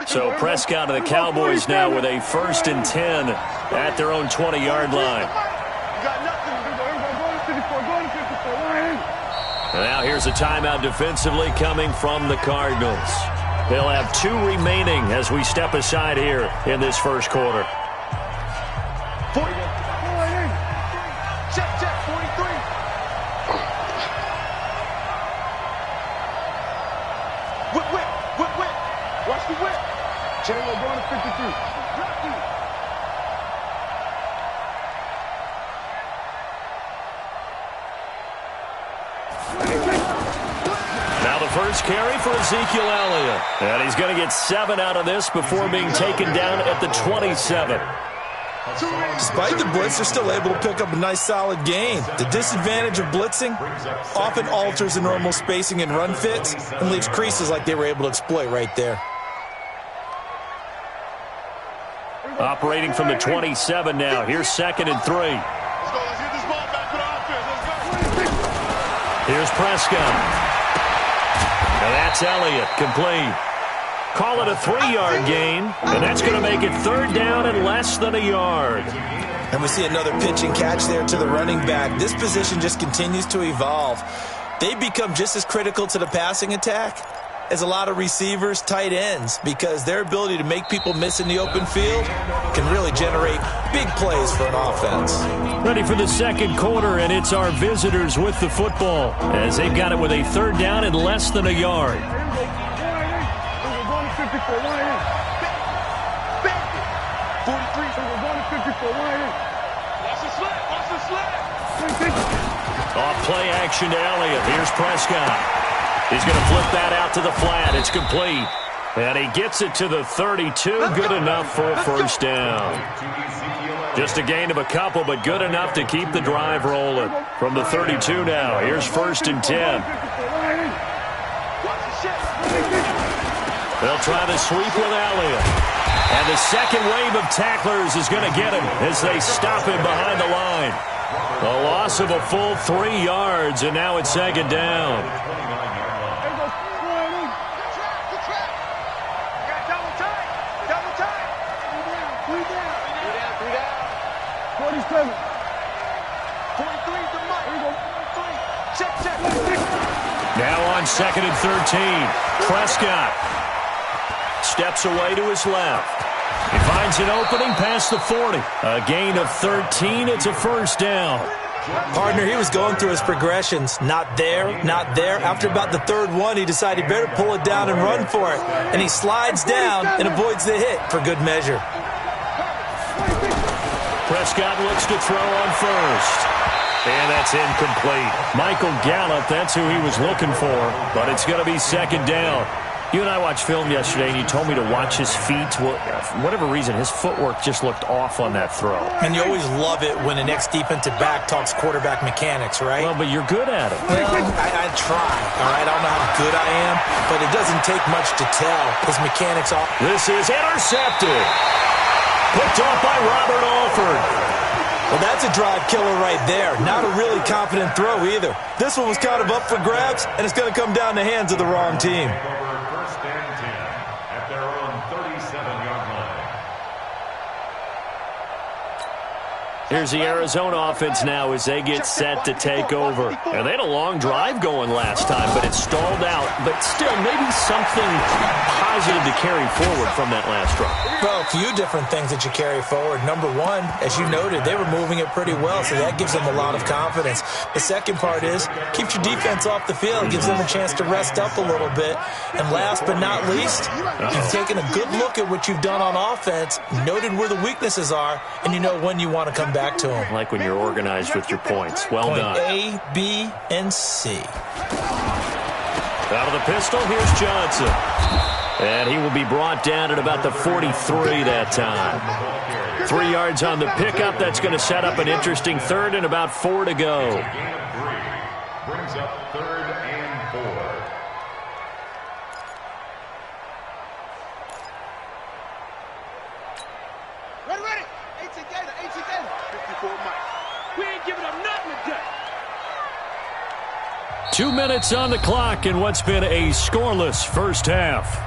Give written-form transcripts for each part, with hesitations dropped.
So Prescott and the Cowboys now with a 1st and 10 at their own 20-yard line. And now here's a timeout defensively coming from the Cardinals. They'll have 2 remaining as we step aside here in this first quarter. Check, 43. Whip. Watch the whip. Chandler going to 53. Now the first carry for Ezekiel Elliott. And he's going to get 7 out of this before being taken down at the 27. Despite the blitz, they're still able to pick up a nice, solid gain. The disadvantage of blitzing often alters the normal spacing and run fits and leaves creases like they were able to exploit right there. Operating from the 27 now. Here's 2nd and 3. Here's Prescott. Now that's Elliott, complete. Call it a 3-yard gain, and that's going to make it 3rd down and less than a yard. And we see another pitch and catch there to the running back. This position just continues to evolve. They become just as critical to the passing attack as a lot of receivers, tight ends, because their ability to make people miss in the open field can really generate big plays for an offense. Ready for the second quarter, and it's our visitors with the football as they've got it with a 3rd down and less than a yard. 43. Off play action to Elliott. Here's Prescott. He's going to flip that out to the flat. It's complete. And he gets it to the 32. Good enough for a 1st down. Just a gain of a couple, but good enough to keep the drive rolling. From the 32 now, here's 1st and 10. They'll try the sweep with Elliott. And the second wave of tacklers is going to get him as they stop him behind the line. A loss of a full 3 yards, and now it's 2nd down. Now on 2nd and 13. Prescott steps away to his left. He finds an opening past the 40. A gain of 13. It's a 1st down. Partner, he was going through his progressions. Not there. After about the 3rd one, he decided he better pull it down and run for it. And he slides down and avoids the hit for good measure. Prescott looks to throw on 1st. And that's incomplete. Michael Gallup, that's who he was looking for. But it's going to be 2nd down. You and I watched film yesterday, and you told me to watch his feet. Well, for whatever reason, his footwork just looked off on that throw. And you always love it when the next defensive back talks quarterback mechanics, right? Well, but you're good at it. Well, I try, all right? I don't know how good I am, but it doesn't take much to tell. His mechanics are... This is intercepted. Picked off by Robert Alford. Well, that's a drive killer right there. Not a really confident throw either. This one was kind of up for grabs, and it's going to come down the hands of the wrong team. Here's the Arizona offense now as they get set to take over. And they had a long drive going last time, but it stalled out. But still, maybe something positive to carry forward from that last drive. Well, a few different things that you carry forward. Number one, as you noted, they were moving it pretty well, so that gives them a lot of confidence. The second part is, keeps your defense off the field, gives them a chance to rest up a little bit. And last but not least, you've taken a good look at what you've done on offense, noted where the weaknesses are, and you know when you want to come back to them. Like when you're organized with your points. Well done. A, B, and C. Out of the pistol, here's Johnson. And he will be brought down at about the 43 that time. 3 yards on the pickup. That's going to set up an interesting 3rd and about 4 to go. Brings up 3rd and 4. Ready. 18 gainer. 54 Mike. We ain't giving up nothing today. 2 minutes on the clock in what's been a scoreless first half.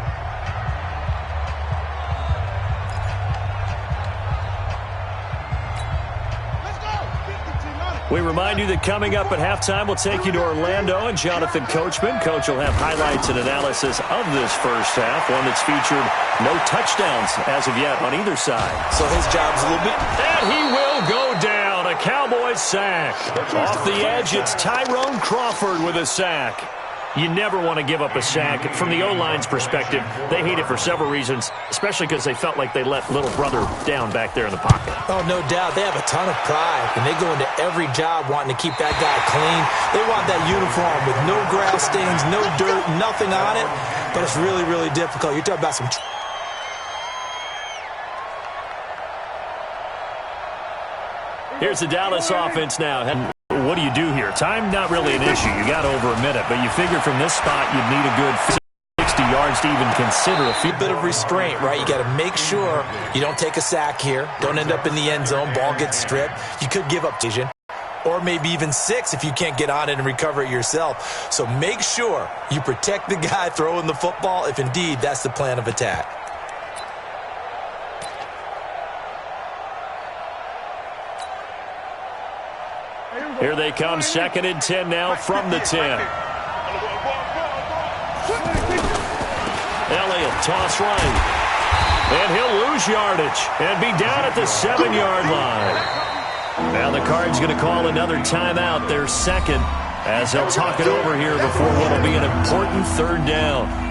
We remind you that coming up at halftime, we'll take you to Orlando and Jonathan Coachman. Coach will have highlights and analysis of this first half, one that's featured no touchdowns as of yet on either side. So his job's a little bit... And he will go down. A Cowboys sack. Off the edge, it's Tyrone Crawford with a sack. You never want to give up a sack. From the O-line's perspective, they hate it for several reasons, especially because they felt like they let little brother down back there in the pocket. Oh, no doubt. They have a ton of pride, and they go into every job wanting to keep that guy clean. They want that uniform with no grass stains, no dirt, nothing on it, but it's really, really difficult. You're talking about some... Here's the Dallas offense now. What do you do here? Time not really an issue. You got over a minute, but you figure from this spot you'd need a good 60 yards to even consider a few. Bit of restraint, right? You got to make sure you don't take a sack here. Don't end up in the end zone. Ball gets stripped. You could give up vision, or maybe even 6 if you can't get on it and recover it yourself. So make sure you protect the guy throwing the football if indeed that's the plan of attack. Here they come, 2nd and 10 now from the 10. Elliott, toss right. And he'll lose yardage and be down at the 7-yard line. Now the Cards going to call another timeout, their second, as they'll talk it over here before what will be an important 3rd down.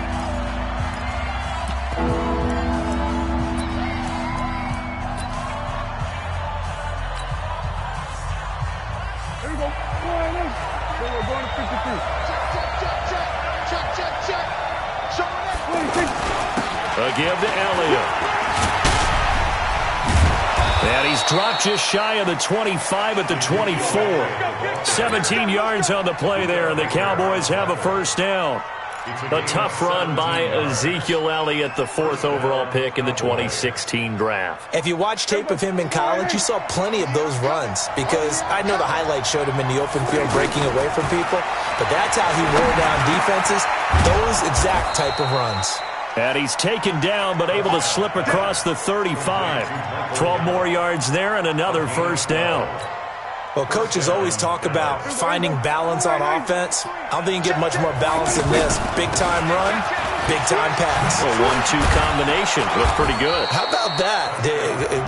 Give to Elliott. And he's dropped just shy of the 25 at the 24. 17 yards on the play there, and the Cowboys have a 1st down. A tough run by Ezekiel Elliott, the 4th overall pick in the 2016 draft. If you watch tape of him in college, you saw plenty of those runs, because I know the highlights showed him in the open field breaking away from people, but that's how he wore down defenses, those exact type of runs. And he's taken down, but able to slip across the 35. 12 more yards there and another 1st down. Well, coaches always talk about finding balance on offense. I don't think you can get much more balance than this. Big-time run, big-time pass. A 1-2 combination. Looks pretty good. How about that?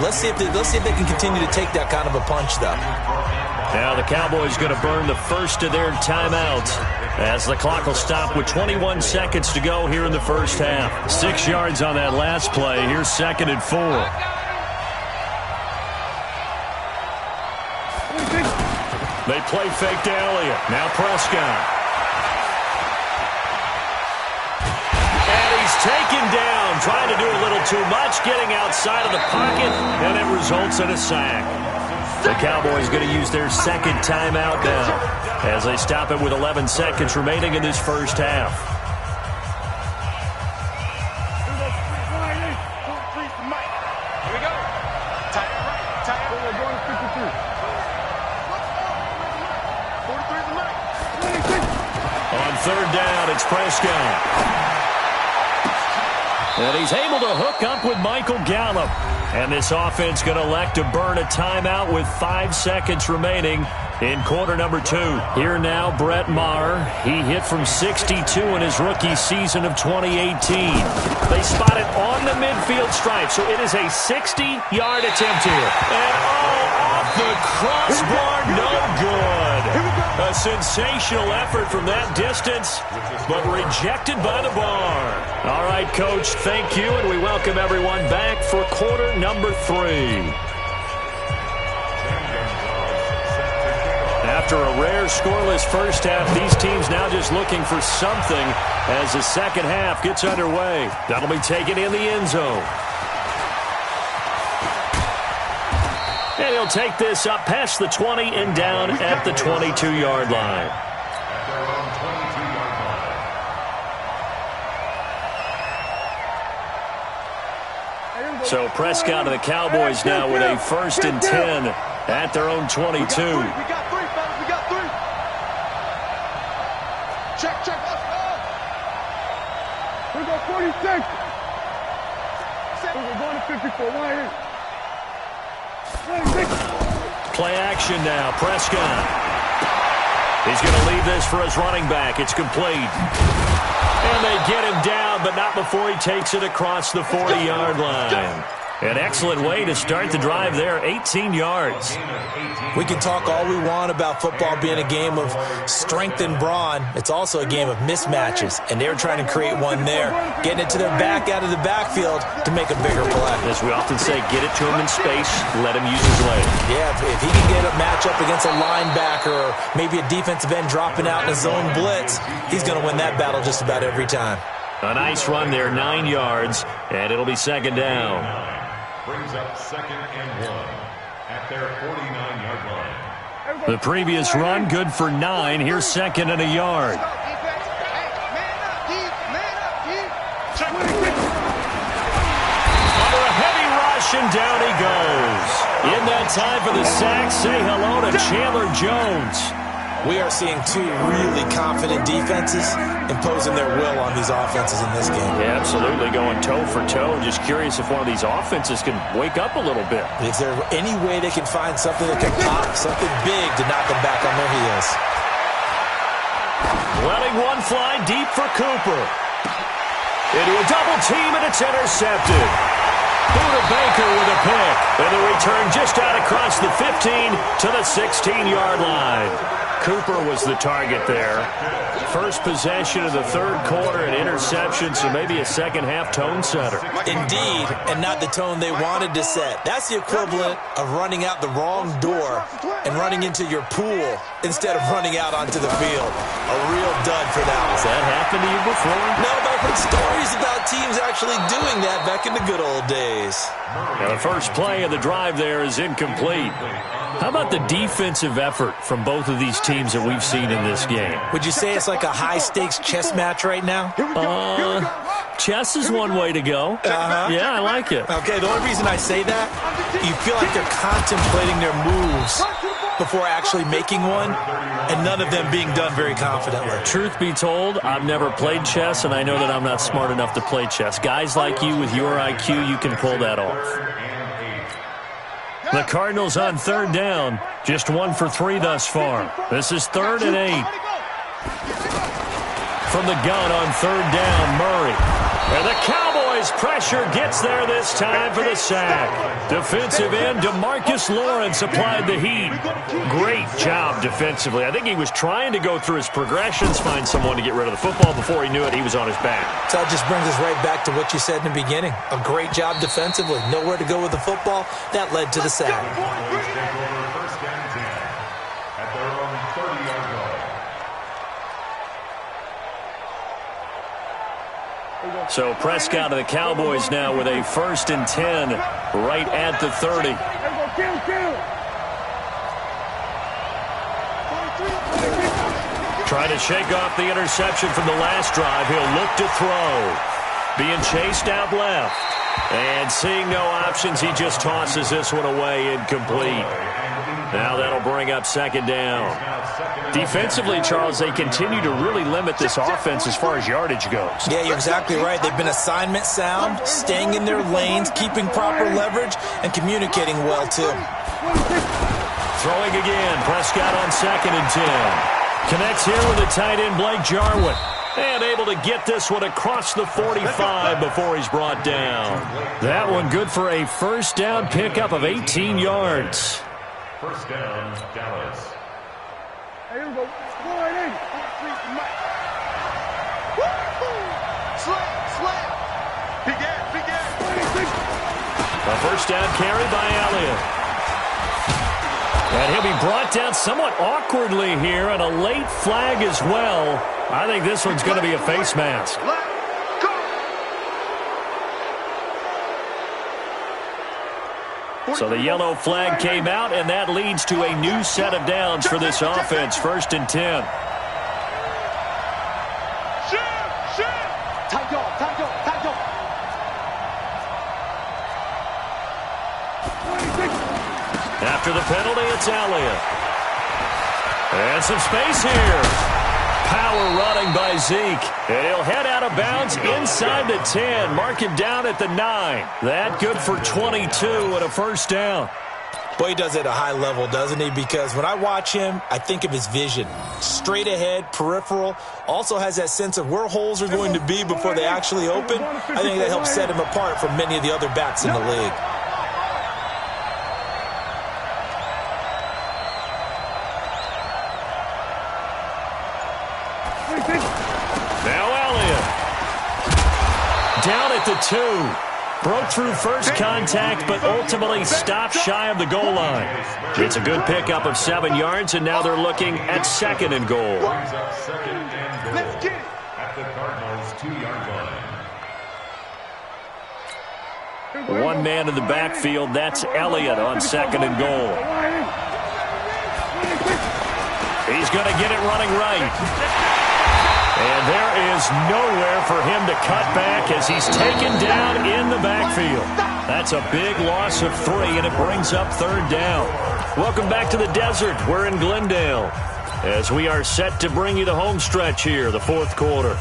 Let's see if they can continue to take that kind of a punch, though. Now the Cowboys going to burn the first of their timeouts as the clock will stop with 21 seconds to go here in the first half. 6 yards on that last play. Here's 2nd and 4. They play fake to Elliott. Now Prescott. And he's taken down, trying to do a little too much, getting outside of the pocket, and it results in a sack. The Cowboys going to use their 2nd timeout now as they stop it with 11 seconds remaining in this first half. Here we go. Tie it right. Tie it. We're going to 53. 43 is the mic. On 3rd down, it's Prescott. And he's able to hook up with Michael Gallup. And this offense going to elect to burn a timeout with 5 seconds remaining in quarter number 2. Here now, Brett Maher. He hit from 62 in his rookie season of 2018. They spot it on the midfield stripe, so it is a 60-yard attempt here. And off the crossbar, no good. A sensational effort from that distance, but rejected by the bar. All right, Coach, thank you, and we welcome everyone back for quarter number 3. After a rare scoreless first half, these teams now just looking for something as the second half gets underway. That'll be taken in the end zone. And he'll take this up past the 20 and down at the 22-yard line. So Prescott and the Cowboys now with a 1st and 10 at their own 22. We got 3, fellas. We got 3. Check, check. Let's go. We got 46. We're going to 54. 1 here. 26. Play action now. Prescott. He's going to leave this for his running back. It's complete. And they get him down, but not before he takes it across the 40-yard line. An excellent way to start the drive there, 18 yards. We can talk all we want about football being a game of strength and brawn. It's also a game of mismatches, and they're trying to create one there, getting it to their back out of the backfield to make a bigger play. As we often say, get it to him in space, let him use his leg. Yeah, if he can get a matchup against a linebacker or maybe a defensive end dropping out in a zone blitz, he's going to win that battle just about every time. A nice run there, 9 yards, and it'll be second down. Brings up 2nd and 1 at their 49-yard line. The previous run, good for 9. Here's 2nd and a yard. Under a heavy rush, and down he goes. In that time for the sack, say hello to Chandler Jones. We are seeing two really confident defenses imposing their will on these offenses in this game. Yeah, absolutely, going toe for toe. Just curious if one of these offenses can wake up a little bit. Is there any way they can find something that can pop, something big to knock them back on their heels? Letting one fly deep for Cooper. Into a double team, and it's intercepted. Buda Baker with a pick. And the return just out across the 15 to the 16-yard line. Cooper was the target there. First possession of the third quarter, an interception, so maybe a second-half tone setter. Indeed, and not the tone they wanted to set. That's the equivalent of running out the wrong door and running into your pool instead of running out onto the field. A real dud for that one. Has that happened to you before? No, but I've heard stories about teams actually doing that back in the good old days. Now the first play of the drive there is incomplete. How about the defensive effort from both of these teams that we've seen in this game? Would you say it's like a high-stakes chess match right now? Chess is one way to go. Yeah, I like it. Okay, the only reason I say that, you feel like they're contemplating their moves before actually making one, and none of them being done very confidently. Truth be told, I've never played chess, and I know that I'm not smart enough to play chess. Guys like you with your IQ, you can pull that off. The Cardinals on third down, just 1 for 3 thus far. This is 3rd and 8. From the gun on third down, Murray. And the Cowboys pressure gets there this time for the sack. Defensive end DeMarcus Lawrence applied the heat. Great job defensively. I think he was trying to go through his progressions, find someone to get rid of the football. Before he knew it, he was on his back. So that just brings us right back to what you said in the beginning. A great job defensively. Nowhere to go with the football. That led to the sack. First and 10 at their own 30-yard line. So Prescott of the Cowboys now with a 1st and 10 right at the 30. Trying to shake off the interception from the last drive. He'll look to throw. Being chased out left. And seeing no options, he just tosses this one away, incomplete. Now that'll bring up second down. Defensively, Charles, they continue to really limit this offense as far as yardage goes. Yeah, you're exactly right. They've been assignment sound, staying in their lanes, keeping proper leverage, and communicating well, too. Throwing again. Prescott on 2nd and 10. Connects here with the tight end, Blake Jarwin. And able to get this one across the 45 before he's brought down. That one good for a first down pickup of 18 yards. First down, Dallas. Hey, here we go. Slam. Begin. A first down carry by Elliott. And he'll be brought down somewhat awkwardly here, and a late flag as well. I think this one's going to be a face mask. So the yellow flag came out, and that leads to a new set of downs for this offense. 1st and 10. After the penalty, it's Elliott. And some space here. Power running by Zeke. And he'll head out of bounds inside the 10. Mark him down at the 9. That good for 22 and a first down. Well, he does it at a high level, doesn't he? Because when I watch him, I think of his vision. Straight ahead, peripheral. Also has that sense of where holes are going to be before they actually open. I think that helps set him apart from many of the other backs in the league. Now Elliott. Down at the 2. Broke through first contact, but ultimately stopped shy of the goal line. It's a good pickup of 7 yards, and now they're looking at 2nd and goal. Let's get it. At the Cardinals' 2-yard line. One man in the backfield, that's Elliott on 2nd and goal. He's going to get it running right. And there is nowhere for him to cut back as he's taken down in the backfield. That's a big loss of 3, and it brings up 3rd down. Welcome back to the desert. We're in Glendale as we are set to bring you the home stretch here, the 4th quarter.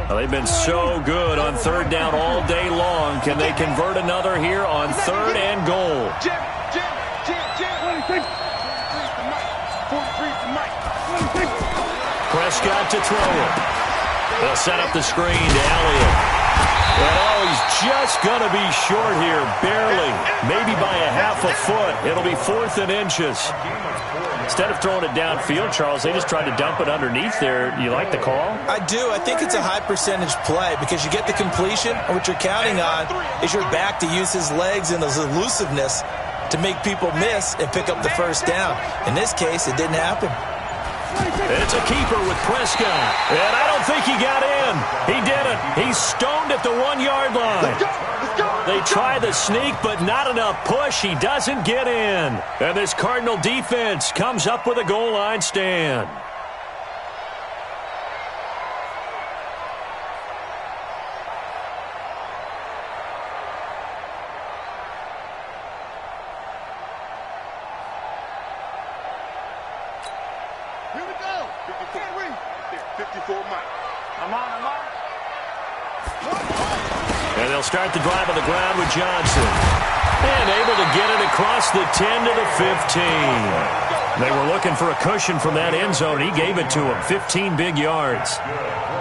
Well, they've been so good on 3rd down all day long. Can they convert another here on 3rd and goal? Prescott to throw it. They'll set up the screen to Elliott. And oh, he's just going to be short here, barely. Maybe by a half a foot. It'll be 4th and inches. Instead of throwing it downfield, Charles, they just tried to dump it underneath there. You like the call? I do. I think it's a high-percentage play because you get the completion, and what you're counting on is your back to use his legs and his elusiveness to make people miss and pick up the 1st down. In this case, it didn't happen. It's a keeper with Prescott, and I don't think he got in. He didn't. He's stoned at the 1-yard line. They try the sneak, but not enough push. He doesn't get in. And this Cardinal defense comes up with a goal line stand. Here we go. 54 Mike. I'm on. And they'll start the drive on the ground with Johnson. And able to get it across the 10 to the 15. They were looking for a cushion from that end zone. He gave it to him. 15 big yards.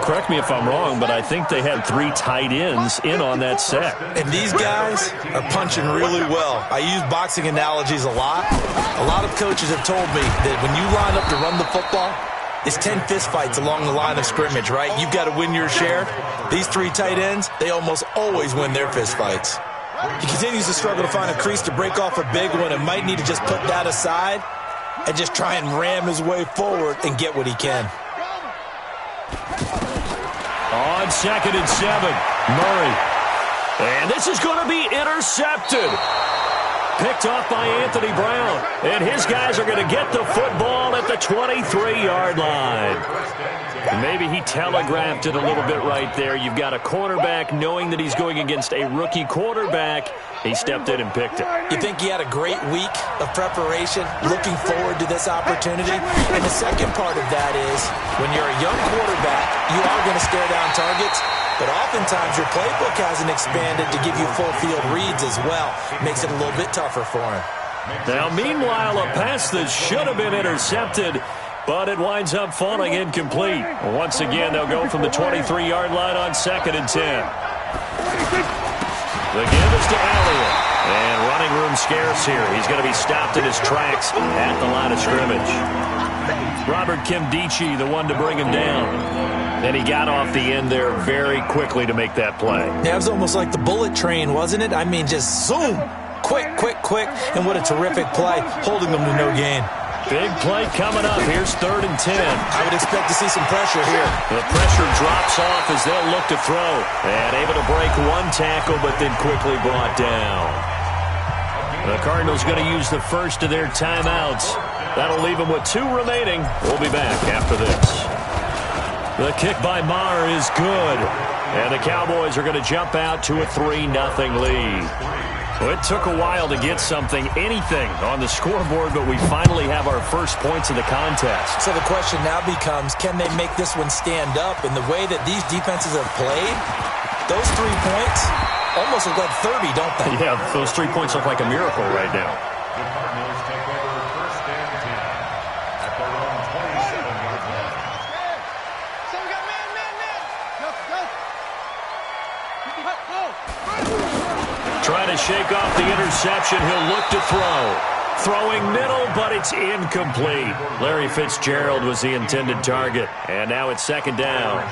Correct me if I'm wrong, but I think they had 3 tight ends in on that set. And these guys are punching really well. I use boxing analogies a lot. A lot of coaches have told me that when you line up to run the football, it's 10 fistfights along the line of scrimmage, right? You've got to win your share. These 3 tight ends, they almost always win their fistfights. He continues to struggle to find a crease to break off a big one and might need to just put that aside and just try and ram his way forward and get what he can. On 2nd and 7, Murray. And this is going to be intercepted. Picked off by Anthony Brown. And his guys are going to get the football at the 23-yard line. Maybe he telegraphed it a little bit right there. You've got a quarterback knowing that he's going against a rookie quarterback. He stepped in and picked it. You think he had a great week of preparation, looking forward to this opportunity? And the second part of that is, when you're a young quarterback, you are going to stare down targets, but oftentimes your playbook hasn't expanded to give you full field reads as well. Makes it a little bit tougher for him. Now, meanwhile, a pass that should have been intercepted, but it winds up falling incomplete. Once again, they'll go from the 23-yard line on 2nd and 10. The give is to Elliott. And running room scarce here. He's going to be stopped in his tracks at the line of scrimmage. Robert Kimdichie, the one to bring him down. And he got off the end there very quickly to make that play. Yeah, it was almost like the bullet train, wasn't it? I mean, just zoom. Quick, quick, quick. And what a terrific play, holding them to no gain. Big play coming up. Here's 3rd and 10. I would expect to see some pressure here. The pressure drops off as they'll look to throw. And able to break one tackle, but then quickly brought down. The Cardinals going to use the first of their timeouts. That'll leave them with 2 remaining. We'll be back after this. The kick by Maher is good. And the Cowboys are going to jump out to a 3-0 lead. Well, it took a while to get anything on the scoreboard, but we finally have our first points of the contest. So the question now becomes, can they make this one stand up? And the way that these defenses have played, those 3 points almost look like 30, don't they? Yeah, those 3 points look like a miracle right now. The Cardinals take over first and 10 at their own 27-yard line. So we got man. Go. Trying to shake off the interception. He'll look to throw. Throwing middle, but it's incomplete. Larry Fitzgerald was the intended target. And now it's second down.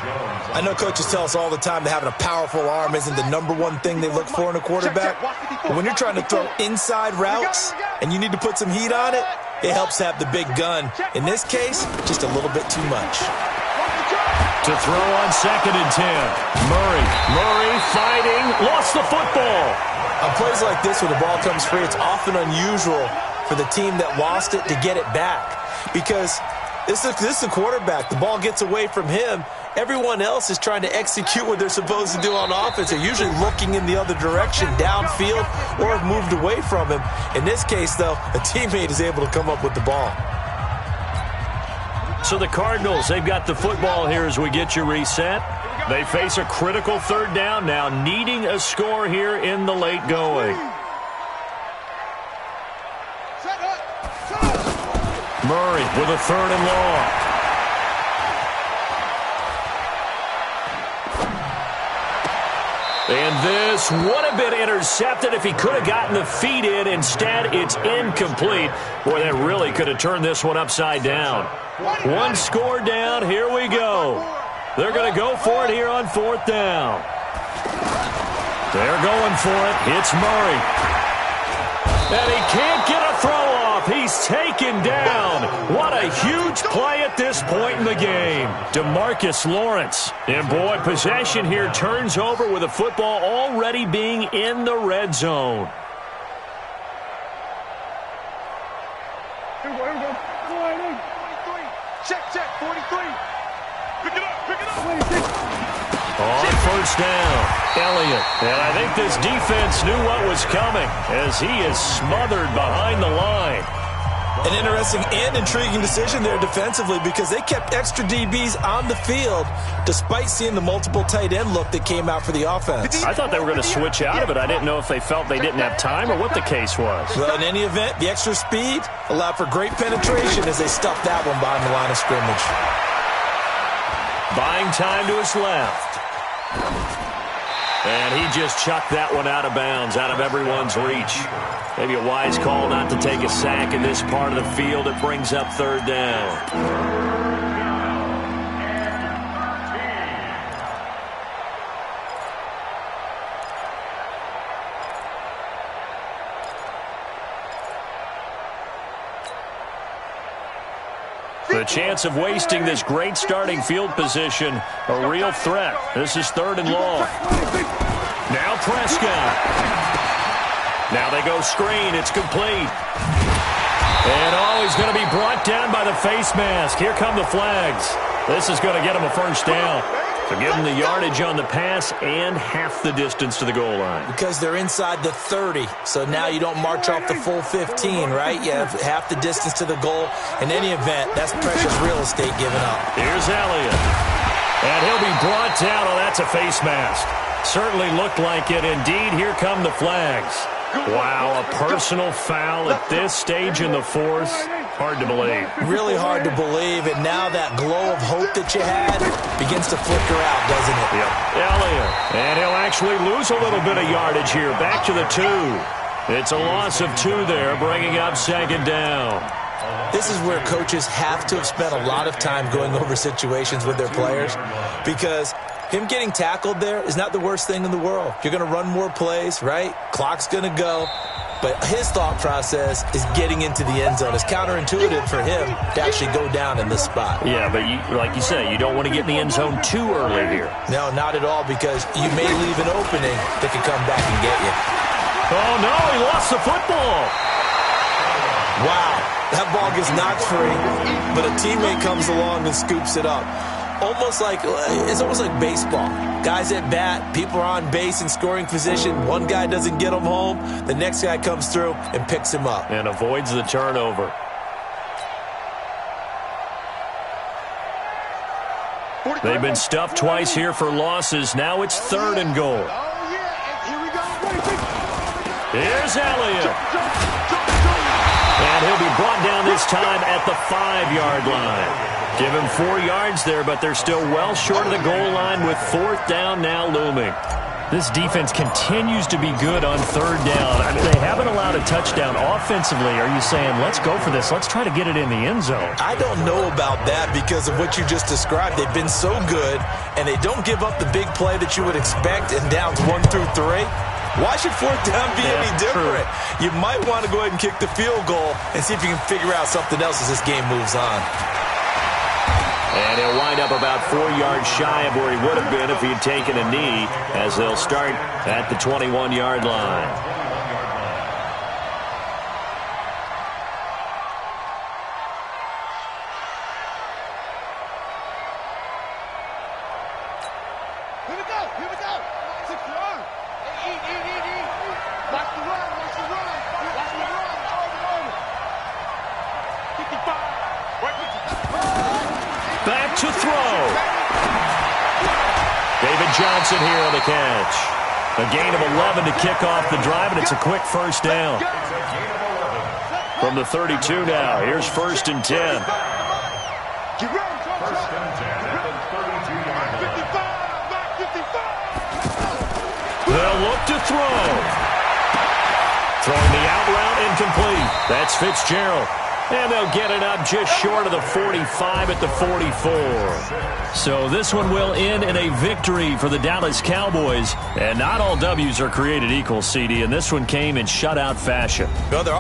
I know coaches tell us all the time that having a powerful arm isn't the #1 thing they look for in a quarterback. But when you're trying to throw inside routes and you need to put some heat on it, it helps have the big gun. In this case, just a little bit too much. To throw on second and 10. Murray fighting. Lost the football. On plays like this, when the ball comes free, it's often unusual for the team that lost it to get it back. Because this is the quarterback. The ball gets away from him. Everyone else is trying to execute what they're supposed to do on offense. They're usually looking in the other direction, downfield, or have moved away from him. In this case, though, a teammate is able to come up with the ball. So the Cardinals, they've got the football here as we get you reset. They face a critical third down now, needing a score here in the late going. Murray with a third and long. And this would have been intercepted if he could have gotten the feet in. Instead, it's incomplete. Boy, that really could have turned this one upside down. One score down. Here we go. They're going to go for it here on fourth down. They're going for it. It's Murray. And he can't get a throw off. He's taken down. What a huge play at this point in the game. DeMarcus Lawrence. And boy, possession here turns over with the football already being in the red zone. Here we go. Go ahead. 43. Check. 43. Pick it up. On first down, Elliott. And I think this defense knew what was coming as he is smothered behind the line. An interesting and intriguing decision there defensively because they kept extra DBs on the field despite seeing the multiple tight end look that came out for the offense. I thought they were going to switch out of it. I didn't know if they felt they didn't have time or what the case was. Well, in any event, the extra speed allowed for great penetration as they stuffed that one behind the line of scrimmage. Buying time to his left. And he just chucked that one out of bounds, out of everyone's reach. Maybe a wise call not to take a sack in this part of the field. It brings up third down. The chance of wasting this great starting field position, a real threat. This is third and long. Now Prescott. Now they go screen. It's complete. And he's going to be brought down by the face mask. Here come the flags. This is going to get him a first down. So give him the yardage on the pass and half the distance to the goal line. Because they're inside the 30, so now you don't march off the full 15, right? You have half the distance to the goal. In any event, that's precious real estate given up. Here's Elliott. And he'll be brought down. Oh, that's a face mask. Certainly looked like it. Indeed, here come the flags. Wow, a personal foul at this stage in the fourth. Hard to believe. Really hard to believe, and now that glow of hope that you had begins to flicker out, doesn't it? Yep. Elliott, and he'll actually lose a little bit of yardage here. Back to the 2. It's a loss of 2 there, bringing up second down. This is where coaches have to have spent a lot of time going over situations with their players because him getting tackled there is not the worst thing in the world. You're going to run more plays, right? Clock's going to go. But his thought process is getting into the end zone. It's counterintuitive for him to actually go down in this spot. Yeah, but like you say, you don't want to get in the end zone too early here. No, not at all, because you may leave an opening that could come back and get you. Oh, no, he lost the football. Wow, that ball gets knocked free, but a teammate comes along and scoops it up. almost like baseball. Guys at bat, people are on base in scoring position. One guy doesn't get them home. The next guy comes through and picks him up. And avoids the turnover. They've been stuffed twice here for losses. Now it's 3rd and goal. Here's Elliott. And he'll be brought down this time at the 5-yard line. Give him 4 yards there, but they're still well short of the goal line with 4th down now looming. This defense continues to be good on 3rd down. I mean, they haven't allowed a touchdown offensively. Are you saying, let's go for this, let's try to get it in the end zone? I don't know about that because of what you just described. They've been so good, and they don't give up the big play that you would expect in downs 1 through 3. Why should 4th down be any different? True. You might want to go ahead and kick the field goal and see if you can figure out something else as this game moves on. And he'll wind up about 4 yards shy of where he would have been if he had taken a knee, as they'll start at the 21-yard line. Back to throw. David Johnson here on the catch. A gain of 11 to kick off the drive, and it's a quick 1st down. From the 32 now, here's 1st and 10. They'll look to throw. Throwing the out route incomplete. That's Fitzgerald. And they'll get it up just short of the 45 at the 44. So this one will end in a victory for the Dallas Cowboys. And not all W's are created equal, CD, and this one came in shutout fashion. No, their